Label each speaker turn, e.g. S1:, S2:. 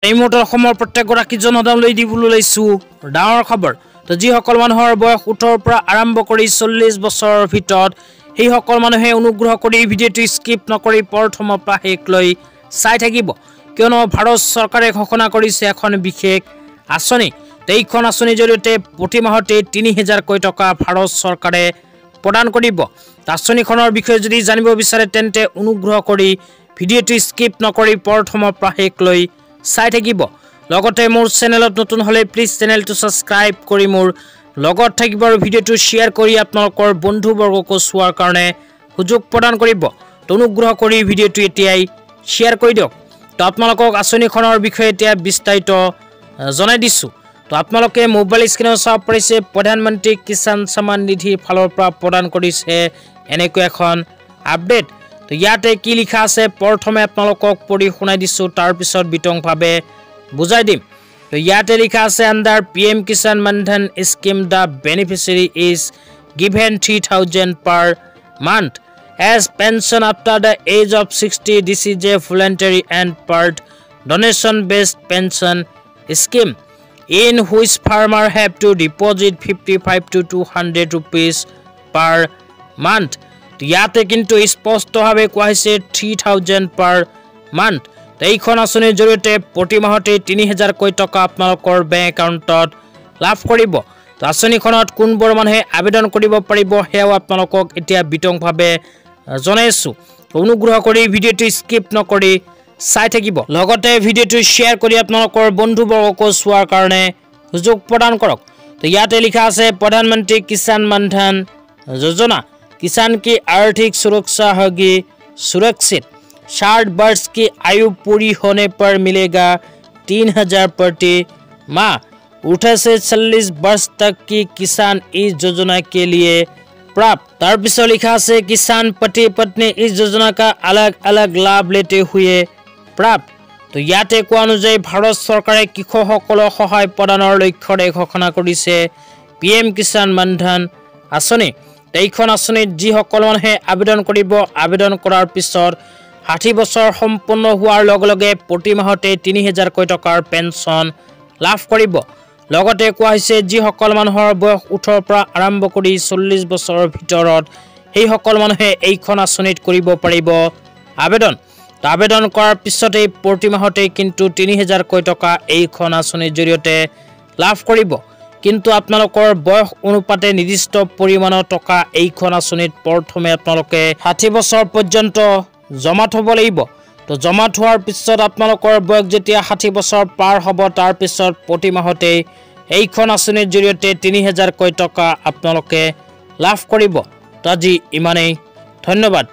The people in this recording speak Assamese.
S1: এই মুহূৰ্তত অসমৰ প্ৰত্যেকগৰাকী জনসাধাৰণলৈ দিবলৈ লৈছো ডাঙৰ খবৰ। তো যিসকল মানুহৰ বয়স 18 পৰা আৰম্ভ কৰি 40 বছৰৰ ভিতৰত সেই সকল মানুহে অনুগ্ৰহ কৰি ভিডিঅ'টো স্কিপ নকৰি প্ৰথমৰ পৰা শেষলৈ চাই থাকিব, কিয়নো ভাৰত চৰকাৰে ঘোষণা কৰিছে এখন বিশেষ আঁচনি। এইখন আঁচনিৰ জৰিয়তে প্ৰতি মাহতে 3000 টকা ভাৰত চৰকাৰে প্ৰদান কৰিব। আঁচনিখনৰ বিষয়ে যদি জানিব বিচাৰে তেন্তে অনুগ্ৰহ কৰি ভিডিঅ'টো স্কিপ নকৰি প্ৰথমৰ পৰা শেষলৈ চাই থাকিব। লগতে মোৰ চেনেলত নতুন হলে প্লিজ চেনেলটো সাবস্ক্ৰাইব কৰি মোৰ লগত থাকিব আৰু ভিডিঅ'টো শ্বেয়াৰ কৰি আপোনালোকৰ বন্ধুবৰ্গকো চোৱাৰ কাৰণে সুযোগ প্ৰদান কৰিব। অনুগ্ৰহ কৰি ভিডিঅ'টো এতিয়াই শ্বেয়াৰ কৰি দিয়ক। তো আপোনালোকক আঁচনিখনৰ বিষয়ে এতিয়া বিস্তাৰিত জনাই দিছোঁ। তো আপোনালোকে মোবাইল স্ক্ৰীনত চাব পাৰিছে প্ৰধানমন্ত্ৰী কিষাণ সন্মান নিধিৰ ফালৰ পৰা প্ৰদান কৰিছে এনেকৈ এখন আপডেট। তো ইয়াতে কি লিখা আছে প্ৰথমে আপোনালোকক পঢ়ি শুনাই দিছোঁ, তাৰপিছত বিতংভাৱে বুজাই দিম। তো ইয়াতে লিখা আছে under PM Kisan Mandhan scheme the beneficiary is given 3000 per month as pension after the age of 60. This is a voluntary and part donation based pension scheme in which farmer have to deposit 55 to 200 rupees per month. ইয়াতে কিন্তু স্পষ্টভাৱে কোৱা হৈছে 3000 পাৰ মান্থ। এইখন আঁচনিৰ জৰিয়তে প্ৰতি মাহতে 3000 টকা আপোনালোকৰ বেংক একাউণ্টত লাভ কৰিব। তো আঁচনিখনত কোনবোৰ মানুহে আবেদন কৰিব পাৰিব সেয়াও আপোনালোকক এতিয়া বিতংভাৱে জনাইছোঁ। অনুগ্ৰহ কৰি ভিডিঅ'টো স্কিপ নকৰি চাই থাকিব। লগতে ভিডিঅ'টো শ্বেয়াৰ কৰি আপোনালোকৰ বন্ধুবৰ্গকো চোৱাৰ কাৰণে সুযোগ প্ৰদান কৰক। তো ইয়াতে লিখা আছে प्रधानमंत्री किसान मानधन योजना किसान की आर्थिक सुरक्षा होगी सुरक्षित। 60 वर्ष की आयु पूरी होने पर मिलेगा 3000 प्रति माह। 18 से 40 वर्ष तक की किसान इस योजना के लिए प्राप्त। तारपिছত लिखा আছে किसान पति पत्नी इस योजना का अलग अलग लाभ लेते हुए प्राप्त। तो ইয়াতে কোৱা অনুযায়ী ভাৰত চৰকাৰে কৃষকসকলক সহায় প্ৰদানৰ লক্ষ্যৰে ঘোষণা কৰিছে PM কিষাণ মানধন আঁচনি। এইখন আঁচনিত যিসকল মানুহে আবেদন কৰিব, আবেদন কৰাৰ পিছত 60 বছৰ সম্পূৰ্ণ হোৱাৰ লগে লগে প্ৰতি মাহতে 3000 টকাৰ পেঞ্চন লাভ কৰিব। লগতে কোৱা হৈছে যিসকল মানুহৰ বয়স 18 পৰা আৰম্ভ কৰি 40 বছৰৰ ভিতৰত সেই সকল মানুহে এইখন আঁচনিত কৰিব পাৰিব আবেদন। আবেদন কৰাৰ পিছতে প্ৰতি মাহতে কিন্তু 3000 টকা এইখন আঁচনিৰ জৰিয়তে লাভ কৰিব। কিন্তু আপোনালোকৰ বয়স অনুপাতে নিৰ্দিষ্ট পৰিমাণৰ টকা এইখন আঁচনিত প্ৰথমে আপোনালোকে 60 বছৰ পৰ্যন্ত জমা থব লাগিব। তো জমা থোৱাৰ পিছত আপোনালোকৰ বয়স যেতিয়া 60 বছৰ পাৰ হ'ব তাৰ পিছত প্ৰতি মাহতে এইখন আঁচনিৰ জৰিয়তে 3000 টকা আপোনালোকে লাভ কৰিব। তো আজি ইমানেই, ধন্যবাদ।